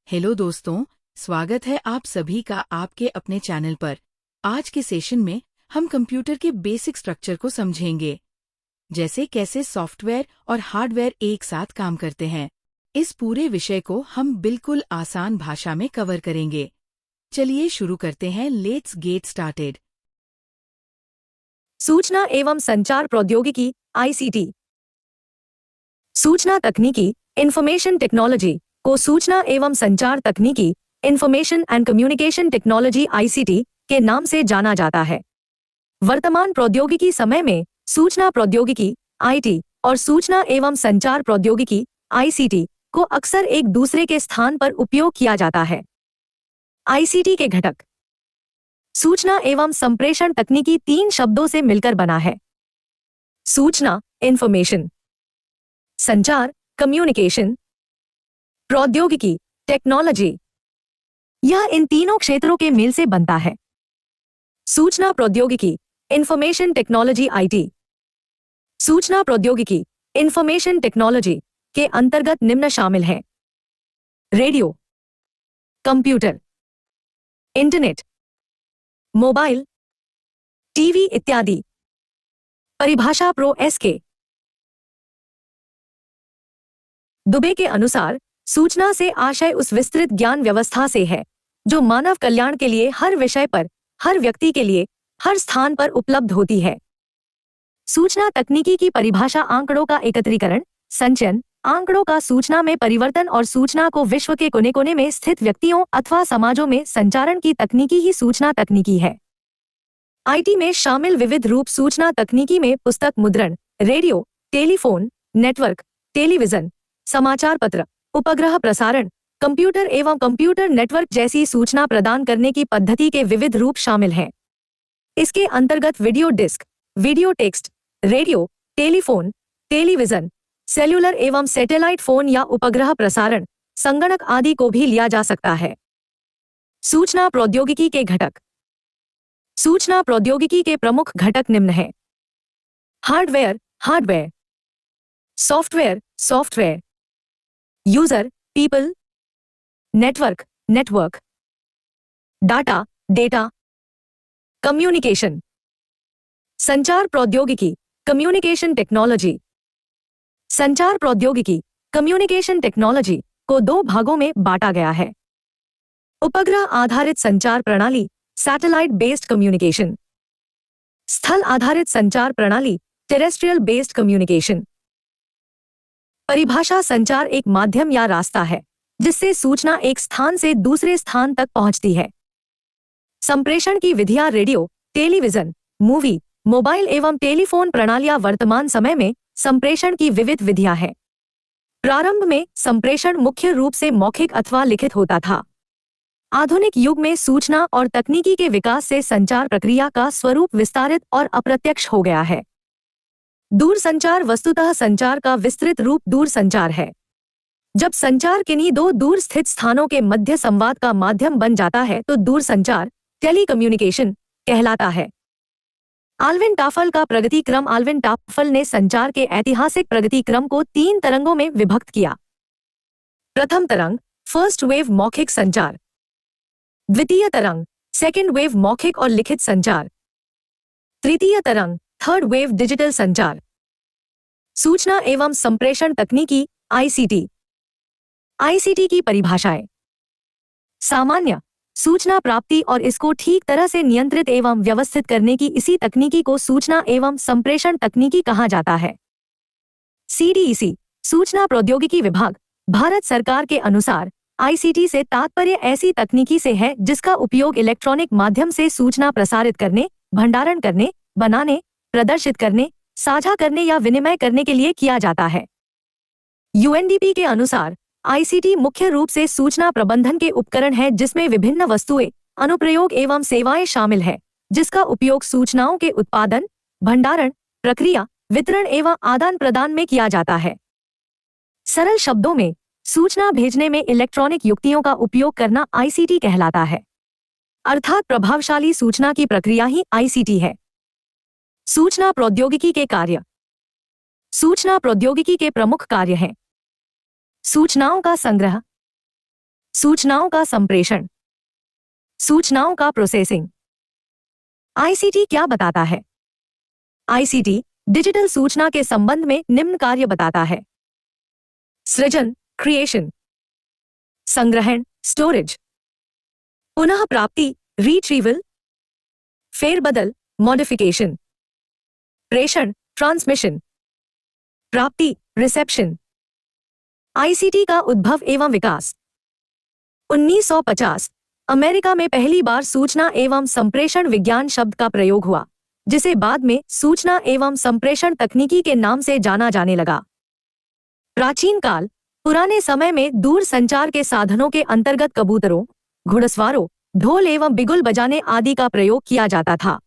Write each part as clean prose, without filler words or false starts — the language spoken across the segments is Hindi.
हेलो दोस्तों, स्वागत है आप सभी का आपके अपने चैनल पर। आज के सेशन में हम कंप्यूटर के बेसिक स्ट्रक्चर को समझेंगे, जैसे कैसे सॉफ्टवेयर और हार्डवेयर एक साथ काम करते हैं। इस पूरे विषय को हम बिल्कुल आसान भाषा में कवर करेंगे। चलिए शुरू करते हैं। Let's get started. सूचना एवं संचार प्रौद्योगिकी आईसीटी। सूचना तकनीकी इंफॉर्मेशन टेक्नोलॉजी को सूचना एवं संचार तकनीकी information and communication technology ICT के नाम से जाना जाता है। वर्तमान प्रौद्योगिकी समय में सूचना प्रौद्योगिकी आईटी और सूचना एवं संचार प्रौद्योगिकी आईसीटी को अक्सर एक दूसरे के स्थान पर उपयोग किया जाता है। आईसीटी के घटक सूचना एवं संप्रेषण तकनीकी 3 शब्दों से मिलकर बना है। सूचना इंफॉर्मेशन, संचार कम्युनिकेशन, प्रौद्योगिकी टेक्नोलॉजी। यह इन तीनों क्षेत्रों के मेल से बनता है। सूचना प्रौद्योगिकी इंफॉर्मेशन टेक्नोलॉजी आईटी। सूचना प्रौद्योगिकी इंफॉर्मेशन टेक्नोलॉजी के अंतर्गत निम्न शामिल हैं: radio, computer, internet, mobile, TV इत्यादि। परिभाषा प्रो एसके दुबे के अनुसार सूचना से आशय उस विस्तृत ज्ञान व्यवस्था से है जो मानव कल्याण के लिए हर विषय पर, हर व्यक्ति के लिए, हर स्थान पर उपलब्ध होती है। सूचना तकनीकी की परिभाषा आंकड़ों का एकत्रीकरण, संचयन, आंकड़ों का सूचना में परिवर्तन और सूचना को विश्व के कोने कोने में स्थित व्यक्तियों अथवा समाजों में संचारण की तकनीकी ही सूचना तकनीकी है। आईटी में शामिल विविध रूप सूचना तकनीकी में पुस्तक मुद्रण, रेडियो, टेलीफोन, नेटवर्क, टेलीविजन, समाचार पत्र, उपग्रह प्रसारण, कंप्यूटर एवं कंप्यूटर नेटवर्क जैसी सूचना प्रदान करने की पद्धति के विविध रूप शामिल हैं। इसके अंतर्गत video disc, video text, radio, telephone, television, cellular एवं सैटेलाइट फोन या उपग्रह प्रसारण, संगणक आदि को भी लिया जा सकता है। सूचना प्रौद्योगिकी के घटक। सूचना प्रौद्योगिकी के प्रमुख घटक निम्न हैं: hardware, software, user, people, network, data, communication. संचार प्रौद्योगिकी कम्युनिकेशन टेक्नोलॉजी। संचार प्रौद्योगिकी कम्युनिकेशन टेक्नोलॉजी को 2 भागों में बांटा गया है: उपग्रह आधारित संचार प्रणाली सैटेलाइट बेस्ड कम्युनिकेशन, स्थल आधारित संचार प्रणाली टेरेस्ट्रियल बेस्ड कम्युनिकेशन। परिभाषा संचार एक माध्यम या रास्ता है जिससे सूचना एक स्थान से दूसरे स्थान तक पहुंचती है। संप्रेषण की विधियां रेडियो, टेलीविजन, मूवी, मोबाइल एवं टेलीफोन प्रणालियां वर्तमान समय में संप्रेषण की विविध विधियां हैं। प्रारंभ में संप्रेषण मुख्य रूप से मौखिक अथवा लिखित होता था। आधुनिक युग में सूचना और तकनीकी के विकास से संचार प्रक्रिया का स्वरूप विस्तारित और अप्रत्यक्ष हो गया है। दूरसंचार वस्तुतः संचार का विस्तृत रूप दूरसंचार है। जब संचार किन्हीं 2 दूर स्थित स्थानों के मध्य संवाद का माध्यम बन जाता है तो दूरसंचार टेलीकम्युनिकेशन कहलाता है। आल्विन टाफल का प्रगति क्रम। आल्विन टाफल ने संचार के ऐतिहासिक प्रगति क्रम को 3 तरंगों में विभक्त किया। प्रथम तरंग फर्स्ट वेव मौखिक संचार, द्वितीय तरंग सेकेंड वेव मौखिक और लिखित संचार, तृतीय तरंग थर्ड वेव डिजिटल संचार। सूचना एवं संप्रेषण तकनीकी आईसीटी। आईसीटी की परिभाषाएं: सामान्य सूचना प्राप्ति और इसको ठीक तरह से नियंत्रित एवं व्यवस्थित करने की इसी तकनीकी को सूचना एवं संप्रेषण तकनीकी कहा जाता है। सीडीईसी सूचना प्रौद्योगिकी विभाग, भारत सरकार के अनुसार आईसीटी से तात्पर्य ऐसी तकनीकी से है जिसका उपयोग इलेक्ट्रॉनिक माध्यम से सूचना प्रसारित करने, भंडारण करने, बनाने, प्रदर्शित करने, साझा करने या विनिमय करने के लिए किया जाता है। यूएनडीपी के अनुसार आईसीटी मुख्य रूप से सूचना प्रबंधन के उपकरण है जिसमें विभिन्न वस्तुएं, अनुप्रयोग एवं सेवाएं शामिल है, जिसका उपयोग सूचनाओं के उत्पादन, भंडारण, प्रक्रिया, वितरण एवं आदान प्रदान में किया जाता है। सरल शब्दों में सूचना भेजने में इलेक्ट्रॉनिक युक्तियों का उपयोग करना आईसीटी कहलाता है। अर्थात प्रभावशाली सूचना की प्रक्रिया ही आईसीटी है। सूचना प्रौद्योगिकी के कार्य। सूचना प्रौद्योगिकी के प्रमुख कार्य हैं: सूचनाओं का संग्रह, सूचनाओं का संप्रेषण, सूचनाओं का प्रोसेसिंग। आईसीटी क्या बताता है? आईसीटी डिजिटल सूचना के संबंध में निम्न कार्य बताता है: सृजन, क्रिएशन, संग्रहण, स्टोरेज, पुनः प्राप्ति, रिट्रीवल, फेरबदल, मॉडिफिकेशन, प्रेषण, ट्रांसमिशन, प्राप्ति, रिसेप्शन। आईसीटी का उद्भव एवं विकास। 1950 अमेरिका में पहली बार सूचना एवं संप्रेषण विज्ञान शब्द का प्रयोग हुआ, जिसे बाद में सूचना एवं संप्रेषण तकनीकी के नाम से जाना जाने लगा। प्राचीन काल, पुराने समय में दूर संचार के साधनों के अंतर्गत कबूतरों, घुड़सवारों, ढोल एवं बिगुल बजाने आदि का प्रयोग किया जाता था।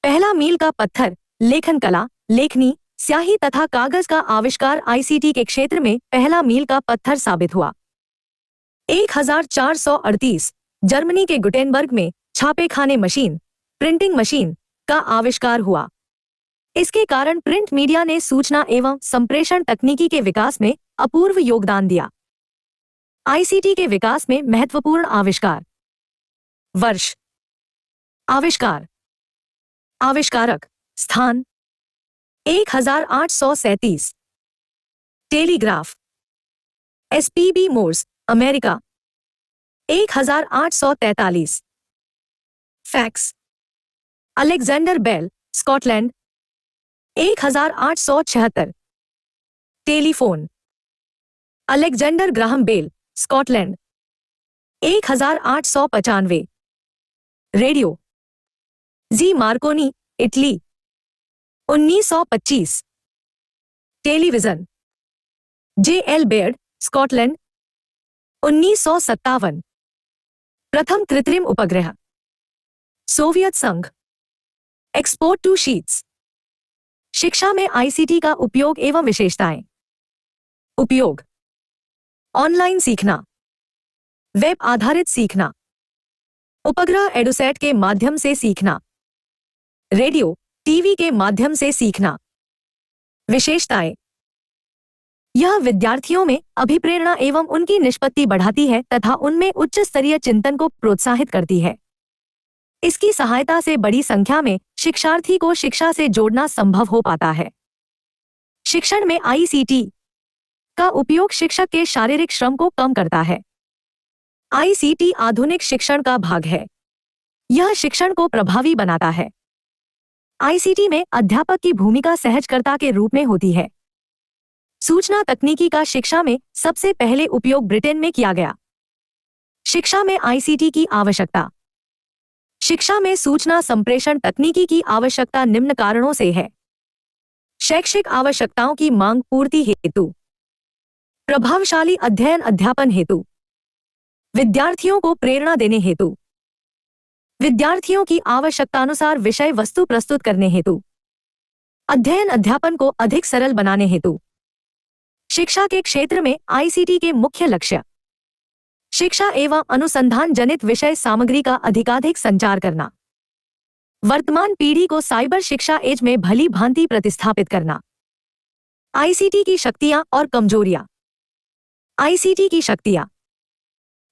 पहला मील का पत्थर, लेखन कला, लेखनी, स्याही तथा कागज का आविष्कार आईसीटी के क्षेत्र में पहला मील का पत्थर साबित हुआ। 1438 जर्मनी के गुटेनबर्ग में छापेखाने मशीन, प्रिंटिंग मशीन का आविष्कार हुआ। इसके कारण प्रिंट मीडिया ने सूचना एवं संप्रेषण तकनीकी के विकास में अपूर्व योगदान दिया। आईसीटी के विकास में महत्वपूर्ण आविष्कार। वर्ष, आविष्कार, आविष्कारक, स्थान 1837, telegraph, SPB Morse, America 1843, fax, Alexander Bell, Scotland 1876, telephone, Alexander Graham Bell, Scotland 1895, radio, G Marconi, Italy 1925, television, J L Baird, Scotland 1957, प्रथम कृत्रिम उपग्रह, सोवियत संघ, एक्सपोर्ट टू शीट्स। शिक्षा में आईसीटी का उपयोग एवं विशेषताएं। उपयोग: ऑनलाइन सीखना, वेब आधारित सीखना, उपग्रह एडुसेट के माध्यम से सीखना, रेडियो, टीवी के माध्यम से सीखना। विशेषताएं: यह विद्यार्थियों में अभिप्रेरणा एवं उनकी निष्पत्ति बढ़ाती है तथा उनमें उच्च स्तरीय चिंतन को प्रोत्साहित करती है। इसकी सहायता से बड़ी संख्या में शिक्षार्थी को शिक्षा से जोड़ना संभव हो पाता है। शिक्षण में आईसीटी का उपयोग शिक्षक के शारीरिक श्रम को कम करता है। आईसीटी आधुनिक शिक्षण का भाग है। यह शिक्षण को प्रभावी बनाता है। आईसीटी में अध्यापक की भूमिका सहजकर्ता के रूप में होती है। सूचना तकनीकी का शिक्षा में सबसे पहले उपयोग ब्रिटेन में किया गया। शिक्षा में आईसीटी की आवश्यकता। शिक्षा में सूचना संप्रेषण तकनीकी की आवश्यकता निम्न कारणों से है: शैक्षिक आवश्यकताओं की मांग पूर्ति हेतु, प्रभावशाली अध्ययन अध्यापन हेतु, विद्यार्थियों को प्रेरणा देने हेतु, विद्यार्थियों की आवश्यकतानुसार विषय वस्तु प्रस्तुत करने हेतु, अध्ययन अध्यापन को अधिक सरल बनाने हेतु। शिक्षा के क्षेत्र में आईसीटी के मुख्य लक्ष्य: शिक्षा एवं अनुसंधान जनित विषय सामग्री का अधिकाधिक संचार करना, वर्तमान पीढ़ी को साइबर शिक्षा एज में भली भांति प्रतिस्थापित करना। आईसीटी की शक्तियां और कमजोरियां। आईसीटी की शक्तियां,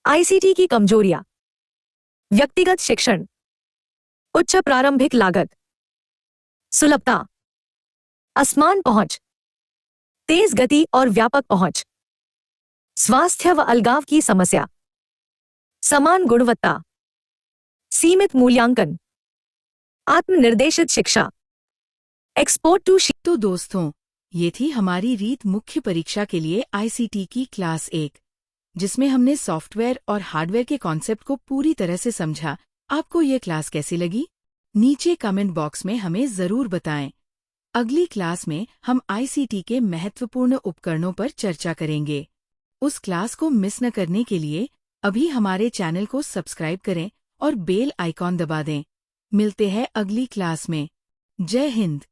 आईसीटी की कमजोरियां। व्यक्तिगत शिक्षण, उच्च प्रारंभिक लागत, सुलभता, असमान पहुंच, तेज गति और व्यापक पहुंच, स्वास्थ्य व अलगाव की समस्या, समान गुणवत्ता, सीमित मूल्यांकन, आत्मनिर्देशित शिक्षा, एक्सपोर्ट टू। तो दोस्तों, ये थी हमारी रीत मुख्य परीक्षा के लिए आईसीटी की क्लास 1, जिसमें हमने सॉफ्टवेयर और हार्डवेयर के कॉन्सेप्ट को पूरी तरह से समझा। आपको ये क्लास कैसी लगी? नीचे कमेंट बॉक्स में हमें जरूर बताएं। अगली क्लास में हम आईसीटी के महत्वपूर्ण उपकरणों पर चर्चा करेंगे। उस क्लास को मिस न करने के लिए अभी हमारे चैनल को सब्सक्राइब करें और बेल आइकॉन दबा दें। मिलते हैं अगली क्लास में। जय हिंद।